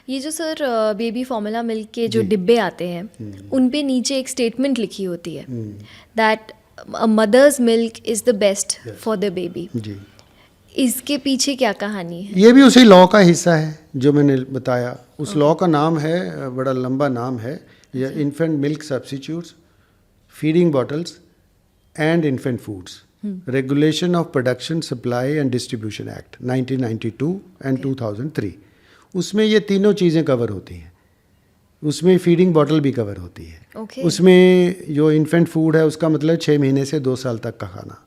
ये जो sir baby formula milk के जो डिब्बे आते हैं उन पे नीचे एक स्टेटमेंट लिखी होती है that mother's milk is the best for the baby. जी, इसके पीछे क्या कहानी है? ये भी उसी लॉ का हिस्सा है जो मैंने बताया। उस लॉ का नाम है, बड़ा लंबा नाम है, ये infant milk substitutes, feeding bottles and infant foods, regulation of production supply and distribution act 1992 and 2003। उसमें ये तीनों चीज़ें कवर होती हैं। उसमें फीडिंग बॉटल भी कवर होती है। उसमें जो इन्फेंट फूड है उसका मतलब 6 महीने से 2 साल तक का खाना।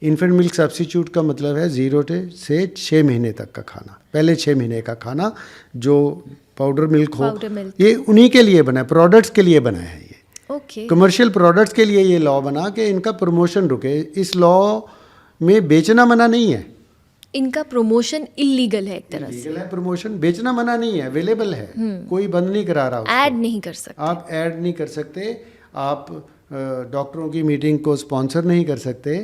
इन्फेंट मिल्क सब्स्टिट्यूट का मतलब है 0 से 6 महीने तक का खाना। पहले 6 महीने का खाना जो पाउडर मिल्क हो, ये उन्हीं के लिए बना है, प्रोडक्ट्स के लिए बना है। ये कमर्शियल प्रोडक्ट्स के लिए ये लॉ बना कि इनका प्रमोशन रुके। इस लॉ में बेचना मना नहीं है। इनका प्रमोशन इलीगल है एक तरह से। इलीगल है प्रमोशन, बेचना मना नहीं है, अवेलेबल है, कोई बंद नहीं करा रहा उसको। ऐड नहीं कर सकते आप, ऐड नहीं कर सकते आप, डॉक्टरों की मीटिंग को स्पॉन्सर नहीं कर सकते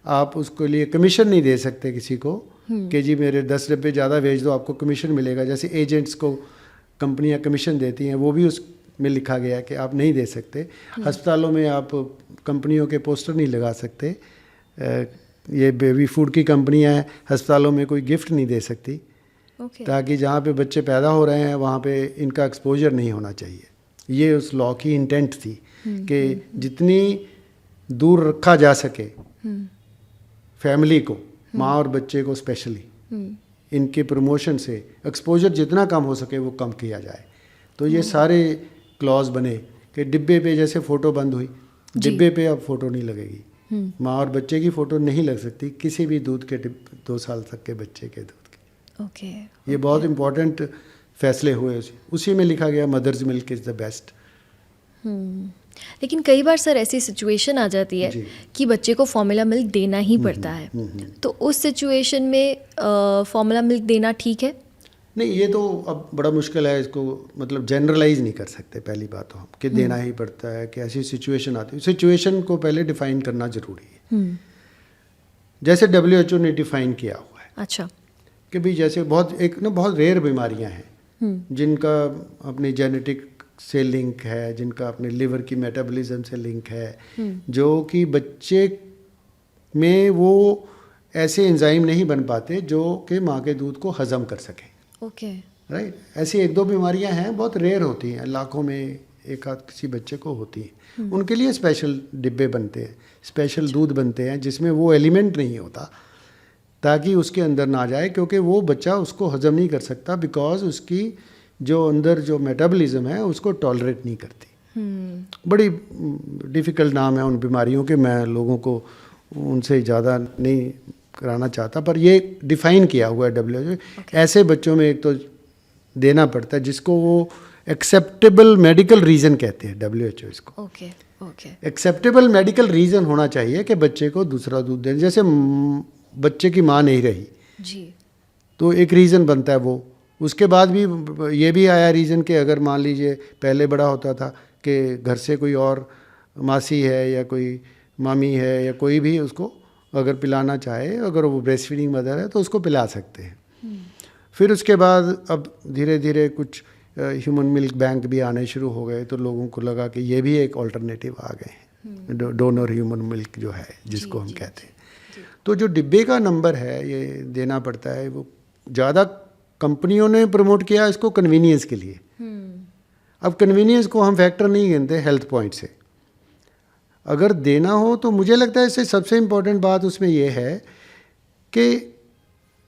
आप, उसके लिए कमीशन नहीं दे सकते किसी को कि जी मेरे 10 डब्बे ज़्यादा भेज दो आपको कमीशन मिलेगा। जैसे एजेंट्स को कंपनियां कमीशन देती हैं, वो भी उसमें लिखा गया है कि आप नहीं दे सकते। अस्पतालों में आप कंपनियों के पोस्टर नहीं लगा सकते। ये बेबी फूड की कंपनियां हैं, अस्पतालों में कोई गिफ्ट नहीं दे सकती ताकि जहाँ पे बच्चे पैदा हो रहे हैं वहाँ पे इनका एक्सपोजर नहीं होना चाहिए। ये उस लॉ की इंटेंट थी कि जितनी दूर रखा जा सके फैमिली को, माँ और बच्चे को स्पेशली, इनके प्रमोशन से एक्सपोजर जितना कम हो सके वो कम किया जाए। तो ये सारे क्लॉज बने कि डिब्बे पे जैसे फ़ोटो बंद हुई, डिब्बे पे अब फ़ोटो नहीं लगेगी। माँ और बच्चे की फ़ोटो नहीं लग सकती किसी भी दूध के 2 साल तक के बच्चे के दूध की। ये बहुत इम्पोर्टेंट फैसले हुए। उसी में लिखा गया mother's milk is the best. लेकिन कई बार सर ऐसी सिचुएशन आ जाती है कि बच्चे को फॉर्मूला मिल्क देना ही पड़ता है, तो उस सिचुएशन में फॉर्मूला मिल्क देना ठीक है? नहीं, ये तो अब बड़ा मुश्किल है, इसको मतलब जनरलाइज नहीं कर सकते। पहली बात तो हम कि देना ही पड़ता है कि ऐसी सिचुएशन आती है। सिचुएशन को पहले डिफाइन करना ज़रूरी है। जैसे WHO ने डिफाइन किया हुआ है। अच्छा। कि भाई जैसे बहुत रेयर बीमारियां हैं जिनका अपनी जेनेटिक से लिंक है, जिनका अपने लिवर की मेटाबॉलिज्म से लिंक है, जो कि बच्चे में वो ऐसे एंजाइम नहीं बन पाते जो कि माँ के दूध को हजम कर सकें। राइट। ऐसी 1-2 बीमारियां हैं, बहुत रेयर होती हैं, लाखों में एक आध किसी बच्चे को होती हैं। उनके लिए स्पेशल डिब्बे बनते हैं, स्पेशल दूध बनते हैं जिसमें वो एलिमेंट नहीं होता ताकि उसके अंदर ना जाए, क्योंकि वो बच्चा उसको हजम नहीं कर सकता बिकॉज उसकी जो अंदर जो मेटाबॉलिज्म है उसको टॉलरेट नहीं करती। बड़ी डिफ़िकल्ट नाम है उन बीमारियों के, मैं लोगों को उनसे ज़्यादा नहीं कराना चाहता, पर ये डिफ़ाइन किया हुआ है WHO। ऐसे बच्चों में एक तो देना पड़ता है जिसको वो एक्सेप्टेबल मेडिकल रीज़न कहते हैं WHO इसको। एक्सेप्टेबल मेडिकल रीज़न होना चाहिए कि बच्चे को दूसरा दूध दें। जैसे बच्चे की माँ नहीं रही जी, तो एक रीज़न बनता है वो। उसके बाद भी ये भी आया रीज़न कि अगर मान लीजिए पहले बड़ा होता था कि घर से कोई और मासी है या कोई मामी है या कोई भी उसको अगर पिलाना चाहे, अगर वो ब्रेस्ट फीडिंग मदर है तो उसको पिला सकते हैं। फिर उसके बाद अब धीरे धीरे कुछ ह्यूमन मिल्क बैंक भी आने शुरू हो गए, तो लोगों को लगा कि ये भी एक ऑल्टरनेटिव आ गए हैं, डोनर ह्यूमन मिल्क जो है जिसको हम कहते हैं। तो जो डिब्बे का नंबर है ये देना पड़ता है, वो ज़्यादा कंपनियों ने प्रमोट किया इसको कन्वीनियंस के लिए। अब कन्वीनियंस को हम फैक्टर नहीं गिनते हेल्थ पॉइंट से। अगर देना हो तो मुझे लगता है इससे सबसे इम्पोर्टेंट बात उसमें यह है कि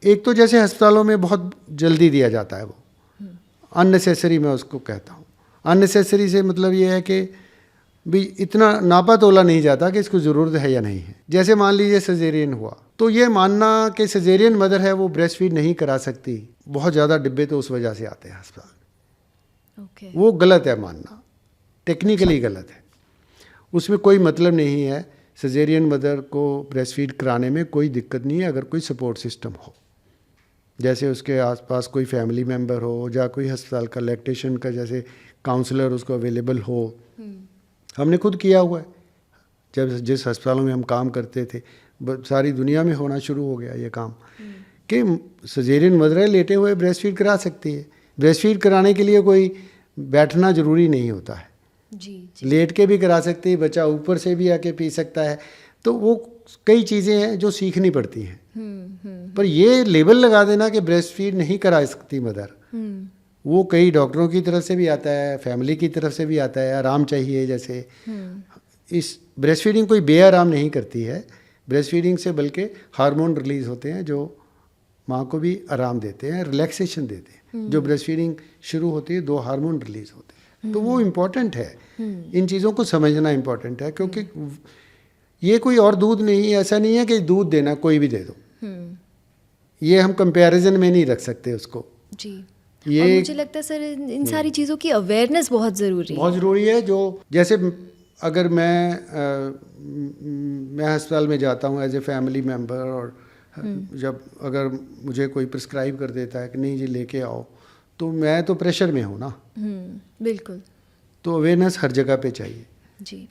एक तो जैसे अस्पतालों में बहुत जल्दी दिया जाता है, वो अननेसेसरी मैं उसको कहता हूँ। अननेसेसरी से मतलब ये है कि भी इतना नापा तोला नहीं जाता कि इसको ज़रूरत है या नहीं है। जैसे मान लीजिए सजेरियन हुआ, तो ये मानना कि सजेरियन मदर है वो ब्रेस्ट फीड नहीं करा सकती, बहुत ज़्यादा डिब्बे तो उस वजह से आते हैं अस्पताल। वो गलत है मानना, टेक्निकली गलत है। उसमें कोई मतलब नहीं है। सजेरियन मदर को ब्रेस्ट फीड कराने में कोई दिक्कत नहीं है अगर कोई सपोर्ट सिस्टम हो, जैसे उसके आसपास कोई फैमिली मेम्बर हो या कोई अस्पताल का लैक्टेशन का जैसे काउंसलर उसको अवेलेबल हो। हमने खुद किया हुआ है, जब जिस अस्पतालों में हम काम करते थे, सारी दुनिया में होना शुरू हो गया ये काम कि सजेरियन मदर लेटे हुए ब्रेस्ट फीड करा सकती है। ब्रेस्ट फीड कराने के लिए कोई बैठना ज़रूरी नहीं होता है, जी। लेट के भी करा सकती है, बच्चा ऊपर से भी आके पी सकता है। तो वो कई चीज़ें हैं जो सीखनी पड़ती हैं। पर ये लेबल लगा देना कि ब्रेस्ट फीड नहीं करा सकती मदर, वो कई डॉक्टरों की तरफ से भी आता है, फैमिली की तरफ से भी आता है, आराम चाहिए जैसे। इस ब्रेस्ट फीडिंग कोई बेआराम नहीं करती है। ब्रेस्ट फीडिंग से बल्कि हार्मोन रिलीज होते हैं जो माँ को भी आराम देते हैं, रिलैक्सेशन देते हैं। जो ब्रेस्ट फीडिंग शुरू होती है 2 हार्मोन रिलीज होते हैं, तो वो इम्पॉर्टेंट है। इन चीज़ों को समझना इम्पॉर्टेंट है, क्योंकि ये कोई और दूध नहीं, ऐसा नहीं है कि दूध देना कोई भी दे दो, ये हम कंपैरिजन में नहीं रख सकते उसको जी। ये और मुझे लगता है सर इन सारी चीज़ों की अवेयरनेस बहुत ज़रूरी है। बहुत ज़रूरी है। जो जैसे अगर मैं अस्पताल में जाता हूँ एज ए फैमिली मेम्बर, और जब अगर मुझे कोई प्रिस्क्राइब कर देता है कि नहीं जी लेके आओ, तो मैं तो प्रेशर में हूँ ना। बिल्कुल। तो अवेयरनेस हर जगह पे चाहिए। जी।